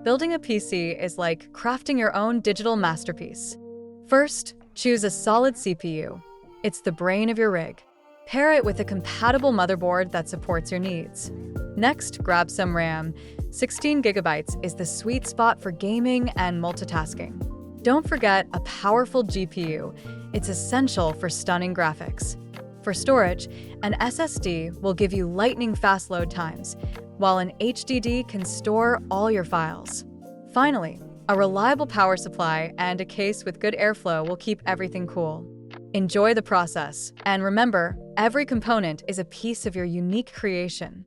Building a PC is like crafting your own digital masterpiece. First, choose a solid CPU. It's the brain of your rig. Pair it with a compatible motherboard that supports your needs. Next, grab some RAM. 16 gigabytes is the sweet spot for gaming and multitasking. Don't forget a powerful GPU. It's essential for stunning graphics. For storage, an SSD will give you lightning-fast load times, while an HDD can store all your files. Finally, a reliable power supply and a case with good airflow will keep everything cool. Enjoy the process, and remember, every component is a piece of your unique creation.